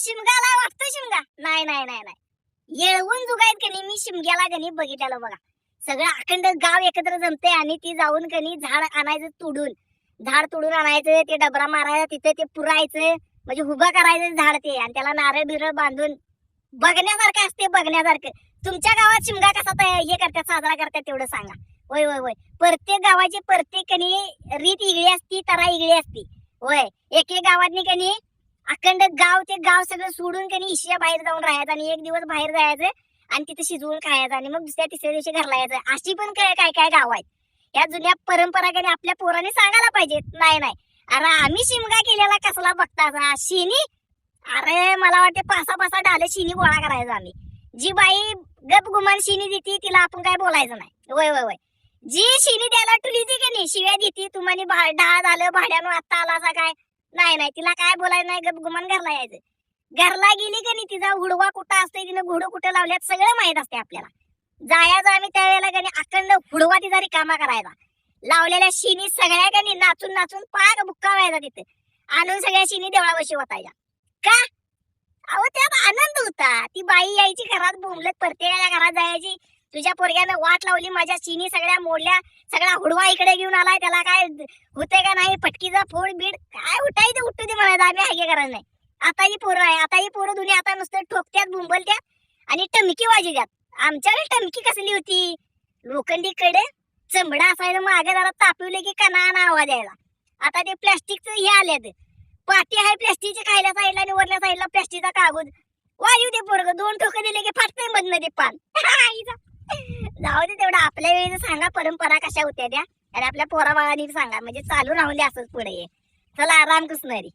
शिमगाला वाटतो शिमगा. नाही नाही नाही नाही, येळवून जुगायत कनी मी शिमग्याला कनी बघितलं बघा. सगळं अखंड गाव एकत्र जमते आणि ती जाऊन कनी झाड आणायचं तोडून, झाड तोडून आणायचं, ते डबरा मारायचा, तिथे ते पुरायचं, म्हणजे उभं करायचं झाड ते, आणि त्याला नारळ बिरळ बांधून बघण्यासारखं असते बघण्यासारखं. तुमच्या गावात शिमगा कसा हे करतात, साजरा करतात तेवढं सांगा. होय होय होय, प्रत्येक गावाची प्रत्येक कनी रीत इगळी असती, तरा इगळी असती. होय, एक एक गावातनी कनी अखंड गाव ते गाव सगळं सोडून कनी इशिया बाहेर जाऊन राहायचं आणि एक दिवस बाहेर जायचं आणि तिथे शिजवून खायचं आणि मग दुसऱ्या तिसऱ्या दिवशी घरला यायचं. अशी पण काय काय काय गाव आहेत. या जुन्या परंपरा कनी आपल्या पोरांनी सांगायला पाहिजे. नाही नाही, अरे आम्ही शिमगा केलेला कसला बघता शिनी. अरे मला वाटते पासा पासा डाले शिनी गोळा करायचा आम्ही. जी बाई गप गुमान शिनी देती तिला आपण काय बोलायचं नाही. होय होय होय, जी शिनी द्यायला टुली ती की नाही शिव्या देती, तुम्हाला डाळ झालं भाड्यानं आता आला असा काय. नाही नाही, तिला काय बोलायचं नाही, गप गुमान घरला यायचं. घरला गेली की नाही तिचा हुडवा कुठं असतोय, तिनं घोडं कुठं लावल्यात सगळं माहित असते आपल्याला. जायचं आम्ही त्यावेळेला की नाही अखंड हुडवा तिचा रिकामा करायचा. लावलेल्या शिनी सगळ्या की नाही नाचून नाचून पाक बुक्का व्हायचा तिथे, आणून सगळ्या शिनी देवळापाशी वतायच्या. का? अहो त्यात आनंद होता. ती बाई यायची घरात बोंबलत, प्रत्येकाच्या घरात जायची. तुझ्या पोरग्यानं वाट लावली, माझ्या चिनी सगळ्या मोडल्या, सगळा हुडवा इकडे घेऊन आलाय, त्याला काय होते का नाही, पटकीचा फोड बीड काय उठायचं उठू दे म्हणायचं, आम्ही हागे करायला नाही. आता ही पोरं आहे, आता ही पोरं दुनिया आता नुसतं ठोकत्यात, बोंबलत्यात आणि टमकी वाजवत्यात. आमच्याकडे टमकी कसली होती, लोखंडीकडे चमडा असायचं, मागे जरा तापवले की कणाना आवाज यायला. आता ते प्लास्टिकचं हे आल्यात, पाटी आहे प्लास्टिकची खायला साईडला आणि वरल्या साईडला प्लास्टिकचा कागद. वाजू दे पोरग, दोन ठोकं दिले की फाटतंय मधनं ते पान. जाऊ दे तेवढं, आपल्या वेळेला सांगा परंपरा कशा होत्या त्या, आणि आपल्या पोरा बाळांनी सांगा, म्हणजे चालू राहून दे असंच पुढे. चला, रामकृष्ण हरी.